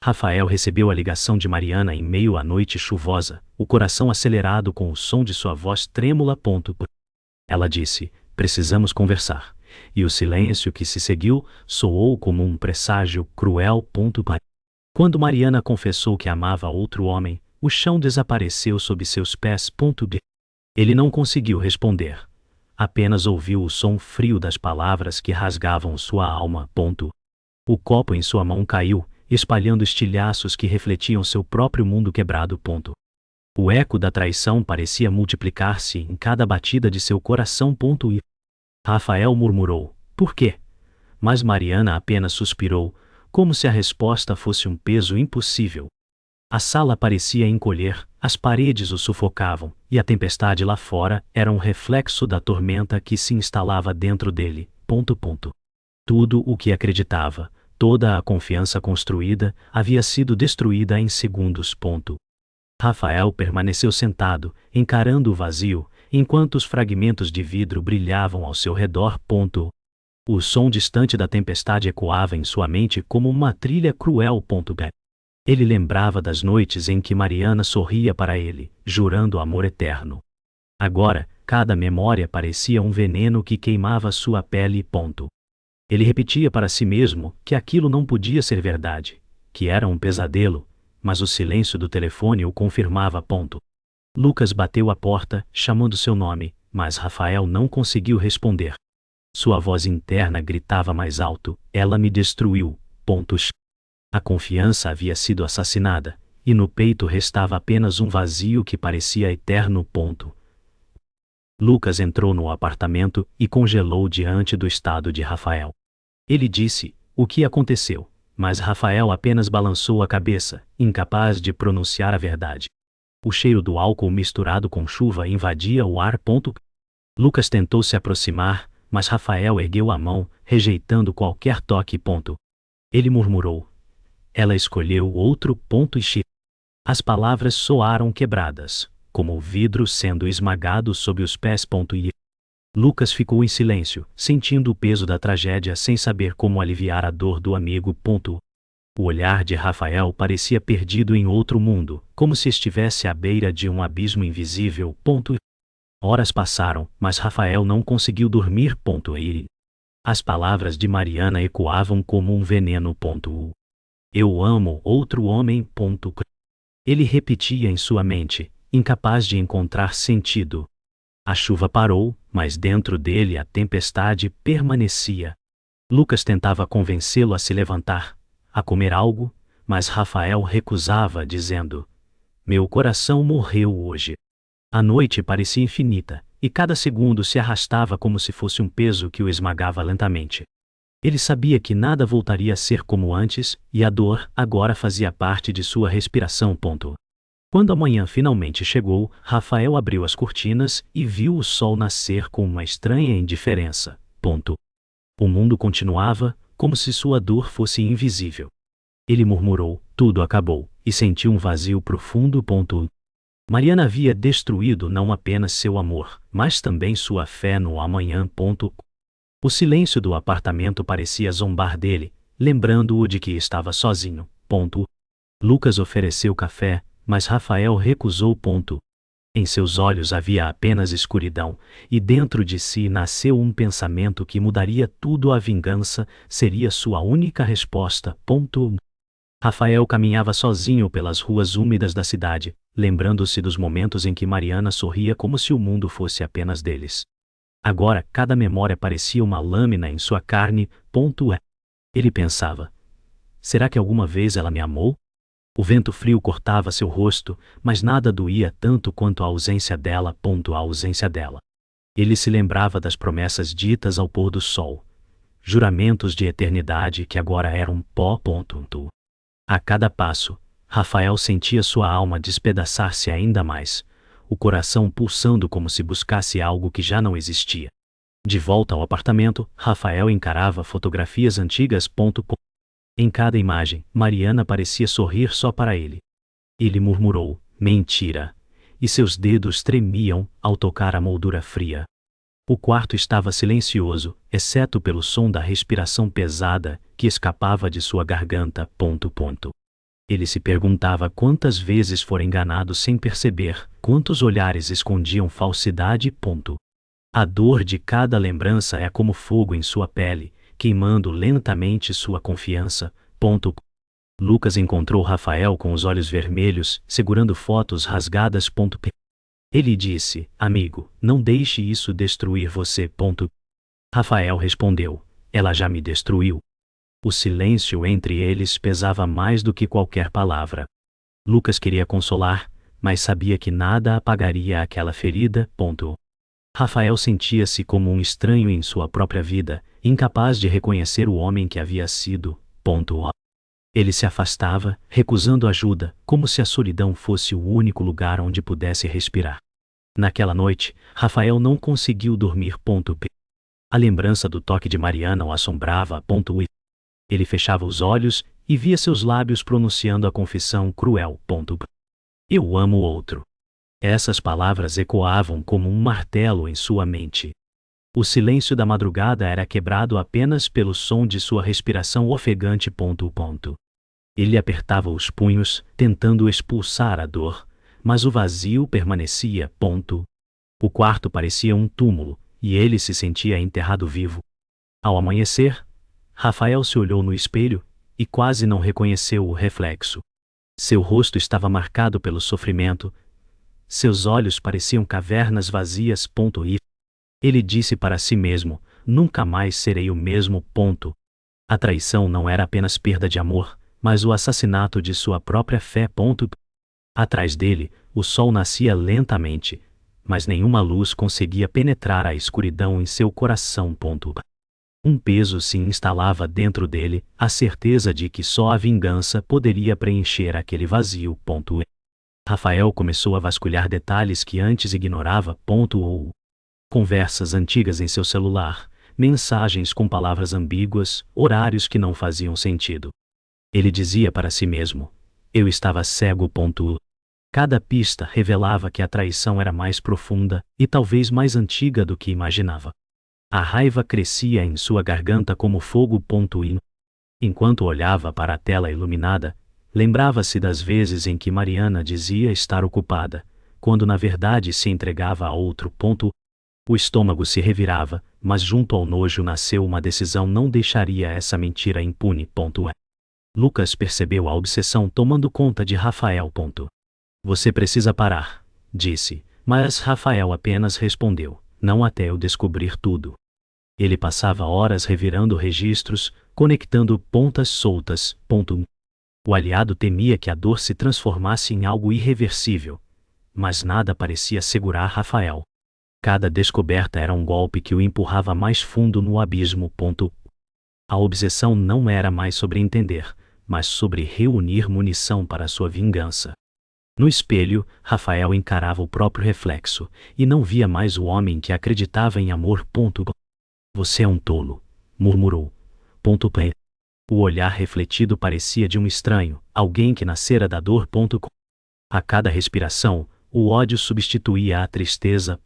Rafael recebeu a ligação de Mariana em meio à noite chuvosa, o coração acelerado com o som de sua voz trêmula. Ela disse: "Precisamos conversar." E o silêncio que se seguiu soou como um presságio cruel. Quando Mariana confessou que amava outro homem, o chão desapareceu sob seus pés. Ele não conseguiu responder. Apenas ouviu o som frio das palavras que rasgavam sua alma. O copo em sua mão caiu, espalhando estilhaços que refletiam seu próprio mundo quebrado. O eco da traição parecia multiplicar-se em cada batida de seu coração. E Rafael murmurou: "Por quê?" Mas Mariana apenas suspirou, como se a resposta fosse um peso impossível. A sala parecia encolher, as paredes o sufocavam, e a tempestade lá fora era um reflexo da tormenta que se instalava dentro dele. Tudo o que acreditava, toda a confiança construída, havia sido destruída em segundos. Rafael permaneceu sentado, encarando o vazio, enquanto os fragmentos de vidro brilhavam ao seu redor. O som distante da tempestade ecoava em sua mente como uma trilha cruel. Ele lembrava das noites em que Mariana sorria para ele, jurando amor eterno. Agora, cada memória parecia um veneno que queimava sua pele. Ele repetia para si mesmo que aquilo não podia ser verdade, que era um pesadelo, mas o silêncio do telefone o confirmava. Lucas bateu à porta, chamando seu nome, mas Rafael não conseguiu responder. Sua voz interna gritava mais alto: "Ela me destruiu." A confiança havia sido assassinada, e no peito restava apenas um vazio que parecia eterno. Lucas entrou no apartamento e congelou diante do estado de Rafael. Ele disse: "O que aconteceu?" Mas Rafael apenas balançou a cabeça, incapaz de pronunciar a verdade. O cheiro do álcool misturado com chuva invadia o ar. Lucas tentou se aproximar, mas Rafael ergueu a mão, rejeitando qualquer toque. Ele murmurou: "Ela escolheu outro." E as palavras soaram quebradas, como o vidro sendo esmagado sob os pés. E Lucas ficou em silêncio, sentindo o peso da tragédia sem saber como aliviar a dor do amigo. O olhar de Rafael parecia perdido em outro mundo, como se estivesse à beira de um abismo invisível. Horas passaram, mas Rafael não conseguiu dormir. E as palavras de Mariana ecoavam como um veneno. "Eu amo outro homem." Ele repetia em sua mente, incapaz de encontrar sentido. A chuva parou, mas dentro dele a tempestade permanecia. Lucas tentava convencê-lo a se levantar, a comer algo, mas Rafael recusava, dizendo: "Meu coração morreu hoje." A noite parecia infinita, e cada segundo se arrastava como se fosse um peso que o esmagava lentamente. Ele sabia que nada voltaria a ser como antes, e a dor agora fazia parte de sua respiração. Quando a manhã finalmente chegou, Rafael abriu as cortinas e viu o sol nascer com uma estranha indiferença. O mundo continuava, como se sua dor fosse invisível. Ele murmurou: "Tudo acabou", e sentiu um vazio profundo. Mariana havia destruído não apenas seu amor, mas também sua fé no amanhã. O silêncio do apartamento parecia zombar dele, lembrando-o de que estava sozinho. Lucas ofereceu café, mas Rafael recusou. Em seus olhos havia apenas escuridão, e dentro de si nasceu um pensamento que mudaria tudo. A vingança seria sua única resposta. Rafael caminhava sozinho pelas ruas úmidas da cidade, lembrando-se dos momentos em que Mariana sorria como se o mundo fosse apenas deles. Agora, cada memória parecia uma lâmina em sua carne. Ele pensava: será que alguma vez ela me amou? O vento frio cortava seu rosto, mas nada doía tanto quanto a ausência dela. A ausência dela. Ele se lembrava das promessas ditas ao pôr do sol. Juramentos de eternidade que agora eram pó. A cada passo, Rafael sentia sua alma despedaçar-se ainda mais, o coração pulsando como se buscasse algo que já não existia. De volta ao apartamento, Rafael encarava fotografias antigas. Em cada imagem, Mariana parecia sorrir só para ele. Ele murmurou: "Mentira!" E seus dedos tremiam ao tocar a moldura fria. O quarto estava silencioso, exceto pelo som da respiração pesada que escapava de sua garganta. Ele se perguntava quantas vezes fora enganado sem perceber, quantos olhares escondiam falsidade. A dor de cada lembrança é como fogo em sua pele, queimando lentamente sua confiança. Lucas encontrou Rafael com os olhos vermelhos, segurando fotos rasgadas. Ele disse: amigo, não deixe isso destruir você. Rafael respondeu: ela já me destruiu. O silêncio entre eles pesava mais do que qualquer palavra. Lucas queria consolar, mas sabia que nada apagaria aquela ferida. Rafael sentia-se como um estranho em sua própria vida, incapaz de reconhecer o homem que havia sido. Ele se afastava, recusando ajuda, como se a solidão fosse o único lugar onde pudesse respirar. Naquela noite, Rafael não conseguiu dormir. A lembrança do toque de Mariana o assombrava. Ele fechava os olhos e via seus lábios pronunciando a confissão cruel. Eu amo o outro. Essas palavras ecoavam como um martelo em sua mente. O silêncio da madrugada era quebrado apenas pelo som de sua respiração ofegante. Ele apertava os punhos, tentando expulsar a dor, mas o vazio permanecia. O quarto parecia um túmulo, e ele se sentia enterrado vivo. Ao amanhecer, Rafael se olhou no espelho e quase não reconheceu o reflexo. Seu rosto estava marcado pelo sofrimento, seus olhos pareciam cavernas vazias. E ele disse para si mesmo: nunca mais serei o mesmo. A traição não era apenas perda de amor, mas o assassinato de sua própria fé. Atrás dele, o sol nascia lentamente, mas nenhuma luz conseguia penetrar a escuridão em seu coração. Um peso se instalava dentro dele, a certeza de que só a vingança poderia preencher aquele vazio. Rafael começou a vasculhar detalhes que antes ignorava. Conversas antigas em seu celular, mensagens com palavras ambíguas, horários que não faziam sentido. Ele dizia para si mesmo: eu estava cego. Cada pista revelava que a traição era mais profunda e talvez mais antiga do que imaginava. A raiva crescia em sua garganta como fogo. Enquanto olhava para a tela iluminada, lembrava-se das vezes em que Mariana dizia estar ocupada, quando na verdade se entregava a outro. O estômago se revirava, mas junto ao nojo nasceu uma decisão: não deixaria essa mentira impune. Lucas percebeu a obsessão tomando conta de Rafael. Você precisa parar, disse, mas Rafael apenas respondeu: não até eu descobrir tudo. Ele passava horas revirando registros, conectando pontas soltas. O aliado temia que a dor se transformasse em algo irreversível, mas nada parecia segurar Rafael. Cada descoberta era um golpe que o empurrava mais fundo no abismo. A obsessão não era mais sobre entender, mas sobre reunir munição para sua vingança. No espelho, Rafael encarava o próprio reflexo, e não via mais o homem que acreditava em amor. Você é um tolo, murmurou. O olhar refletido parecia de um estranho, alguém que nascera da dor. A cada respiração, o ódio substituía a tristeza.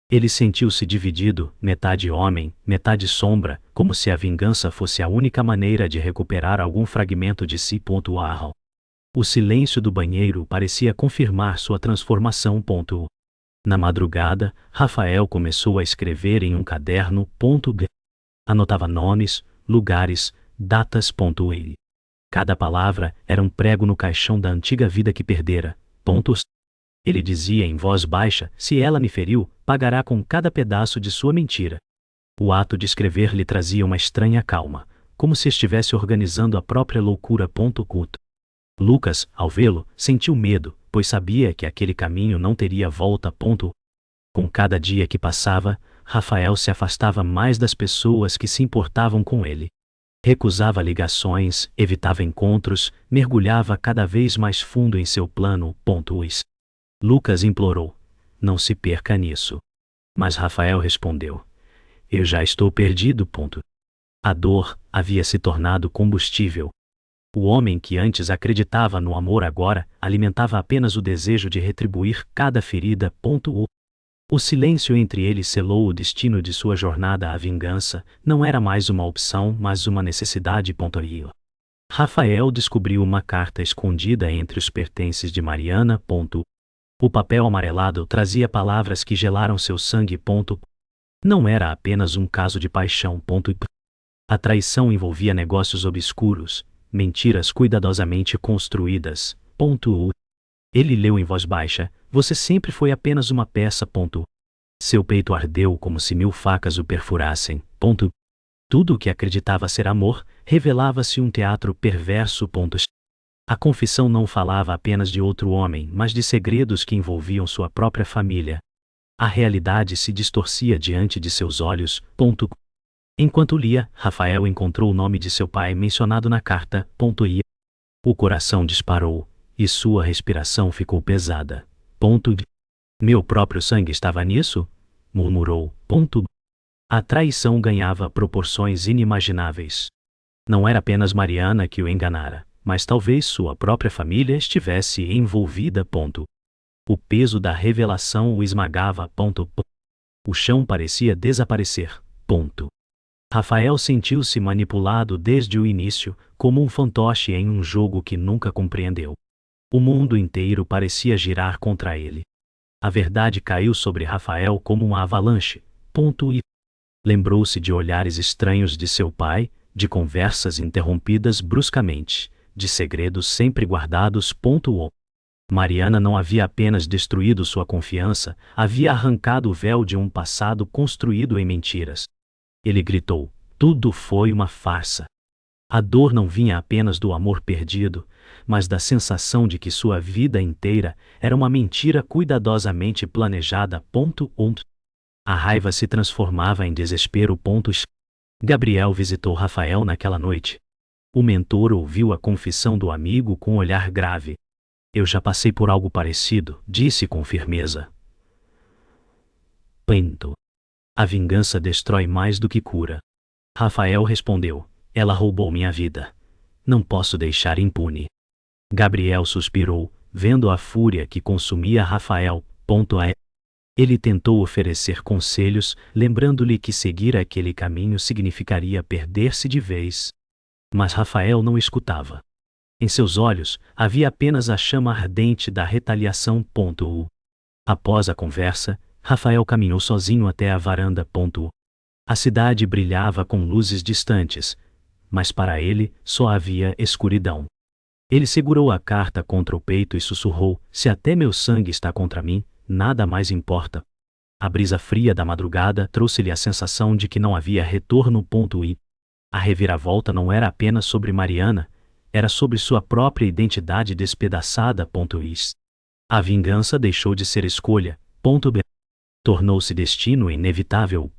Ele sentiu-se dividido, metade homem, metade sombra, como se a vingança fosse a única maneira de recuperar algum fragmento de si. O silêncio do banheiro parecia confirmar sua transformação. Na madrugada, Rafael começou a escrever em um caderno. Anotava nomes, lugares, datas. Cada palavra era um prego no caixão da antiga vida que perdera. Ele dizia em voz baixa: se ela me feriu, pagará com cada pedaço de sua mentira. O ato de escrever lhe trazia uma estranha calma, como se estivesse organizando a própria loucura. Lucas, ao vê-lo, sentiu medo, pois sabia que aquele caminho não teria volta. Com cada dia que passava, Rafael se afastava mais das pessoas que se importavam com ele. Recusava ligações, evitava encontros, mergulhava cada vez mais fundo em seu plano. Lucas implorou: não se perca nisso. Mas Rafael respondeu: eu já estou perdido. A dor havia se tornado combustível. O homem que antes acreditava no amor agora alimentava apenas o desejo de retribuir cada ferida. O silêncio entre eles selou o destino de sua jornada à vingança, não era mais uma opção, mas uma necessidade. Rafael descobriu uma carta escondida entre os pertences de Mariana. O papel amarelado trazia palavras que gelaram seu sangue. Não era apenas um caso de paixão. A traição envolvia negócios obscuros, mentiras cuidadosamente construídas. Ele leu em voz baixa: você sempre foi apenas uma peça. Seu peito ardeu como se 1000 facas o perfurassem. Tudo o que acreditava ser amor revelava-se um teatro perverso. A confissão não falava apenas de outro homem, mas de segredos que envolviam sua própria família. A realidade se distorcia diante de seus olhos. Enquanto lia, Rafael encontrou o nome de seu pai mencionado na carta. O coração disparou, e sua respiração ficou pesada. Meu próprio sangue estava nisso? Murmurou. A traição ganhava proporções inimagináveis. Não era apenas Mariana que o enganara, mas talvez sua própria família estivesse envolvida. O peso da revelação o esmagava. O chão parecia desaparecer. Rafael sentiu-se manipulado desde o início, como um fantoche em um jogo que nunca compreendeu. O mundo inteiro parecia girar contra ele. A verdade caiu sobre Rafael como uma avalanche. E lembrou-se de olhares estranhos de seu pai, de conversas interrompidas bruscamente, de segredos sempre guardados. Mariana não havia apenas destruído sua confiança, havia arrancado o véu de um passado construído em mentiras. Ele gritou: tudo foi uma farsa. A dor não vinha apenas do amor perdido, mas da sensação de que sua vida inteira era uma mentira cuidadosamente planejada. A raiva se transformava em desespero. Gabriel visitou Rafael naquela noite. O mentor ouviu a confissão do amigo com um olhar grave. Eu já passei por algo parecido, disse com firmeza. A vingança destrói mais do que cura. Rafael respondeu: ela roubou minha vida. Não posso deixar impune. Gabriel suspirou, vendo a fúria que consumia Rafael. Ele tentou oferecer conselhos, lembrando-lhe que seguir aquele caminho significaria perder-se de vez. Mas Rafael não escutava. Em seus olhos havia apenas a chama ardente da retaliação. Após a conversa, Rafael caminhou sozinho até a varanda. A cidade brilhava com luzes distantes, mas para ele só havia escuridão. Ele segurou a carta contra o peito e sussurrou: se até meu sangue está contra mim, nada mais importa. A brisa fria da madrugada trouxe-lhe a sensação de que não havia retorno. E a reviravolta não era apenas sobre Mariana, era sobre sua própria identidade despedaçada. A vingança deixou de ser escolha. Tornou-se destino inevitável.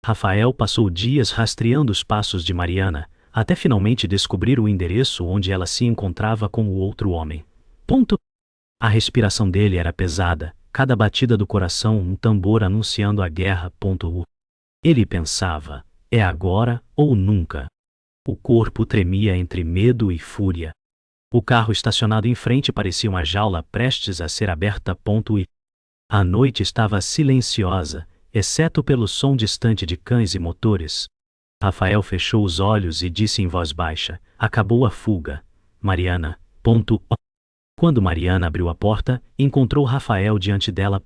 Rafael passou dias rastreando os passos de Mariana, até finalmente descobrir o endereço onde ela se encontrava com o outro homem. A respiração dele era pesada, cada batida do coração um tambor anunciando a guerra. Ele pensava: é agora ou nunca. O corpo tremia entre medo e fúria. O carro estacionado em frente parecia uma jaula prestes a ser aberta. E a noite estava silenciosa, exceto pelo som distante de cães e motores. Rafael fechou os olhos e disse em voz baixa: acabou a fuga. Mariana. Quando Mariana abriu a porta, encontrou Rafael diante dela.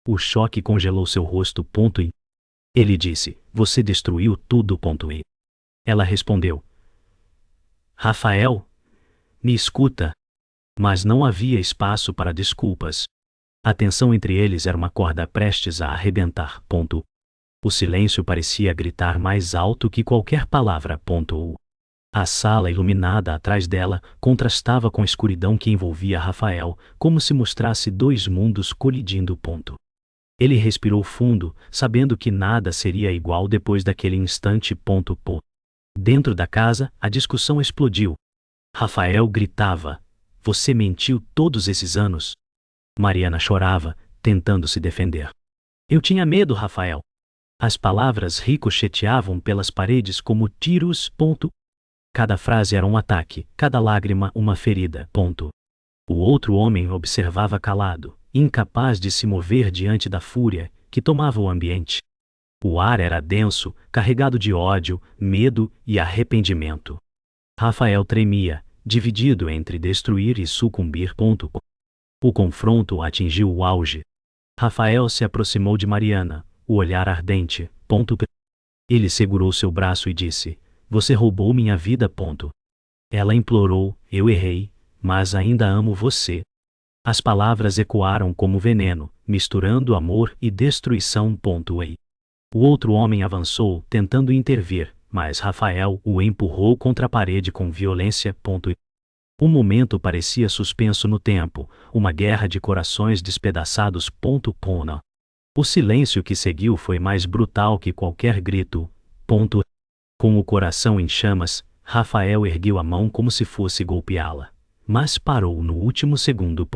O choque congelou seu rosto. E ele disse: você destruiu tudo. E ela respondeu: Rafael, me escuta. Mas não havia espaço para desculpas. A tensão entre eles era uma corda prestes a arrebentar. O silêncio parecia gritar mais alto que qualquer palavra. A sala iluminada atrás dela contrastava com a escuridão que envolvia Rafael, como se mostrasse dois mundos colidindo. Ele respirou fundo, sabendo que nada seria igual depois daquele instante. Dentro da casa, a discussão explodiu. Rafael gritava: você mentiu todos esses anos. Mariana chorava, tentando se defender. Eu tinha medo, Rafael. As palavras ricocheteavam pelas paredes como tiros. Cada frase era um ataque, cada lágrima uma ferida. O outro homem observava calado, incapaz de se mover diante da fúria que tomava o ambiente. O ar era denso, carregado de ódio, medo e arrependimento. Rafael tremia, dividido entre destruir e sucumbir. O confronto atingiu o auge. Rafael se aproximou de Mariana, o olhar ardente. Ele segurou seu braço e disse: Você roubou minha vida. Ela implorou: Eu errei, mas ainda amo você. As palavras ecoaram como veneno, misturando amor e destruição. O outro homem avançou, tentando intervir, mas Rafael o empurrou contra a parede com violência. O momento parecia suspenso no tempo, uma guerra de corações despedaçados. O silêncio que seguiu foi mais brutal que qualquer grito. Com o coração em chamas, Rafael ergueu a mão como se fosse golpeá-la, mas parou no último segundo.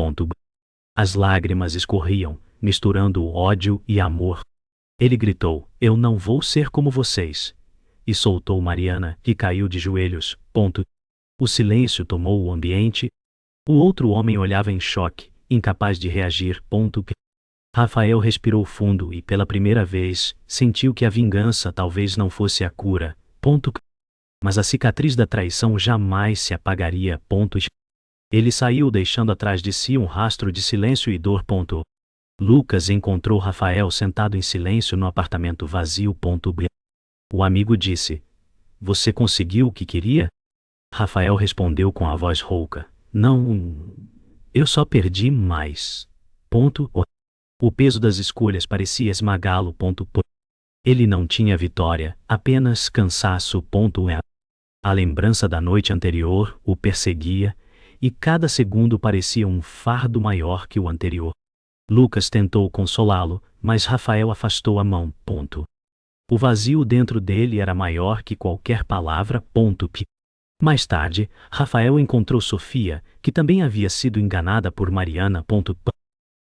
As lágrimas escorriam, misturando ódio e amor. Ele gritou: Eu não vou ser como vocês. E soltou Mariana, que caiu de joelhos. O silêncio tomou o ambiente. O outro homem olhava em choque, incapaz de reagir. Rafael respirou fundo e, pela primeira vez, sentiu que a vingança talvez não fosse a cura. Mas a cicatriz da traição jamais se apagaria. Ele saiu deixando atrás de si um rastro de silêncio e dor. Lucas encontrou Rafael sentado em silêncio no apartamento vazio. O amigo disse: Você conseguiu o que queria? Rafael respondeu com a voz rouca: Não, eu só perdi mais. O peso das escolhas parecia esmagá-lo. Ele não tinha vitória, apenas cansaço. A lembrança da noite anterior o perseguia, e cada segundo parecia um fardo maior que o anterior. Lucas tentou consolá-lo, mas Rafael afastou a mão. O vazio dentro dele era maior que qualquer palavra. Mais tarde, Rafael encontrou Sofia, que também havia sido enganada por Mariana.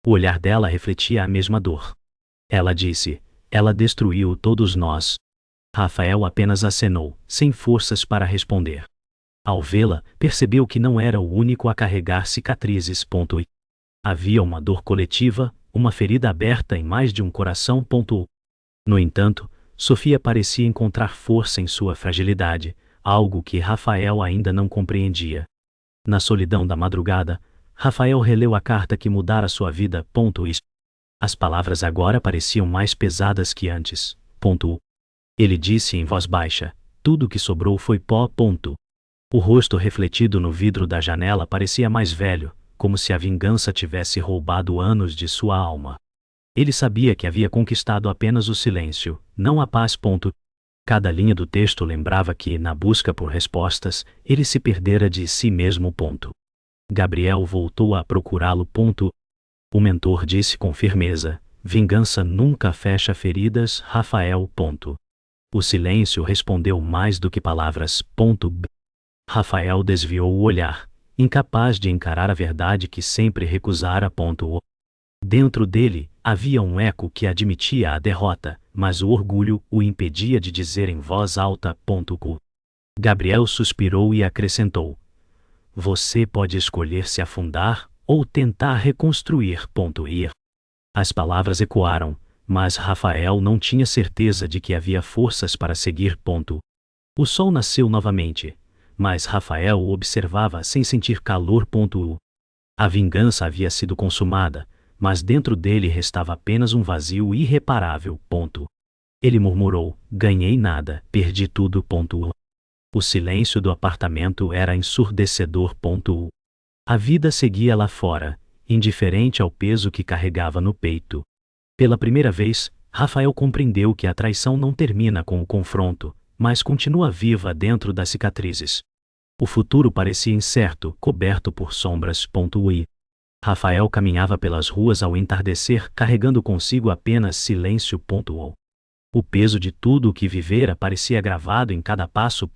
O olhar dela refletia a mesma dor. Ela disse: Ela destruiu todos nós. Rafael apenas acenou, sem forças para responder. Ao vê-la, percebeu que não era o único a carregar cicatrizes. Havia uma dor coletiva, uma ferida aberta em mais de um coração. No entanto, Sofia parecia encontrar força em sua fragilidade, algo que Rafael ainda não compreendia. Na solidão da madrugada, Rafael releu a carta que mudara sua vida. As palavras agora pareciam mais pesadas que antes. Ele disse em voz baixa: Tudo o que sobrou foi pó. O rosto refletido no vidro da janela parecia mais velho, como se a vingança tivesse roubado anos de sua alma. Ele sabia que havia conquistado apenas o silêncio, não a paz. Cada linha do texto lembrava que, na busca por respostas, ele se perdera de si mesmo. Gabriel voltou a procurá-lo. O mentor disse com firmeza: Vingança nunca fecha feridas, Rafael. O silêncio respondeu mais do que palavras. Rafael desviou o olhar, incapaz de encarar a verdade que sempre recusara. Dentro dele, havia um eco que admitia a derrota, mas o orgulho o impedia de dizer em voz alta. Gabriel suspirou e acrescentou: Você pode escolher se afundar ou tentar reconstruir. As palavras ecoaram, mas Rafael não tinha certeza de que havia forças para seguir. O sol nasceu novamente, mas Rafael o observava sem sentir calor. A vingança havia sido consumada, mas dentro dele restava apenas um vazio irreparável. Ele murmurou: Ganhei nada, perdi tudo. O silêncio do apartamento era ensurdecedor. A vida seguia lá fora, indiferente ao peso que carregava no peito. Pela primeira vez, Rafael compreendeu que a traição não termina com o confronto, mas continua viva dentro das cicatrizes. O futuro parecia incerto, coberto por sombras. Rafael caminhava pelas ruas ao entardecer, carregando consigo apenas silêncio. O peso de tudo o que vivera parecia gravado em cada passo.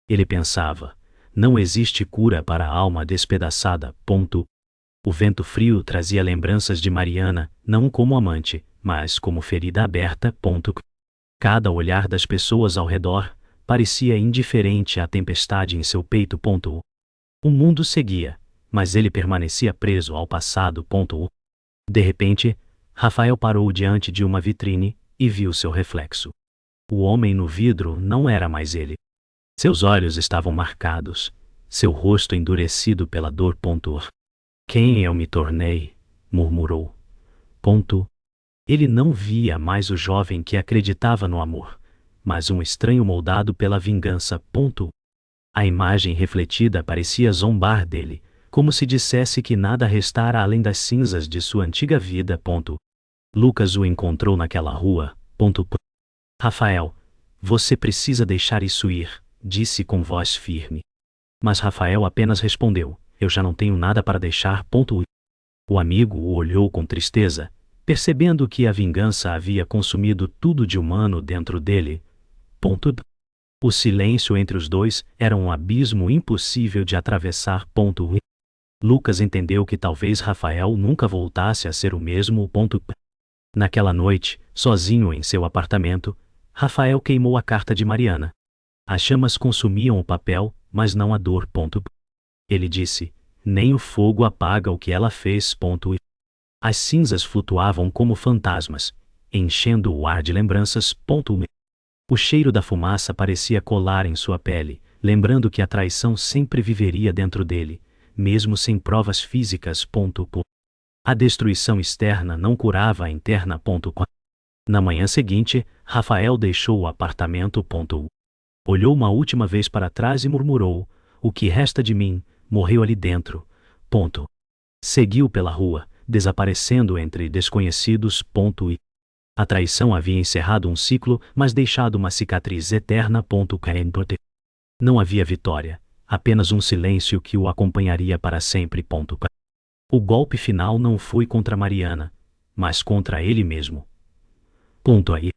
Ele pensava: Não existe cura para a alma despedaçada. O vento frio trazia lembranças de Mariana, não como amante, mas como ferida aberta. Cada olhar das pessoas ao redor parecia indiferente à tempestade em seu peito. O mundo seguia, mas ele permanecia preso ao passado. De repente, Rafael parou diante de uma vitrine e viu seu reflexo. O homem no vidro não era mais ele. Seus olhos estavam marcados, seu rosto endurecido pela dor. Quem eu me tornei? Murmurou. Ele não via mais o jovem que acreditava no amor, mas um estranho moldado pela vingança. A imagem refletida parecia zombar dele, como se dissesse que nada restara além das cinzas de sua antiga vida. Lucas o encontrou naquela rua. Rafael, você precisa deixar isso ir, disse com voz firme. Mas Rafael apenas respondeu, eu já não tenho nada para deixar. O amigo o olhou com tristeza, percebendo que a vingança havia consumido tudo de humano dentro dele. O silêncio entre os dois era um abismo impossível de atravessar. Lucas entendeu que talvez Rafael nunca voltasse a ser o mesmo. Naquela noite, sozinho em seu apartamento, Rafael queimou a carta de Mariana. As chamas consumiam o papel, mas não a dor. Ele disse, nem o fogo apaga o que ela fez. As cinzas flutuavam como fantasmas, enchendo o ar de lembranças. O cheiro da fumaça parecia colar em sua pele, lembrando que a traição sempre viveria dentro dele, mesmo sem provas físicas. A destruição externa não curava a interna. Na manhã seguinte, Rafael deixou o apartamento. Olhou uma última vez para trás e murmurou, o que resta de mim, morreu ali dentro. Seguiu pela rua, desaparecendo entre desconhecidos. A traição havia encerrado um ciclo, mas deixado uma cicatriz eterna. Não havia vitória, apenas um silêncio que o acompanharia para sempre. O golpe final não foi contra Mariana, mas contra ele mesmo. Aí.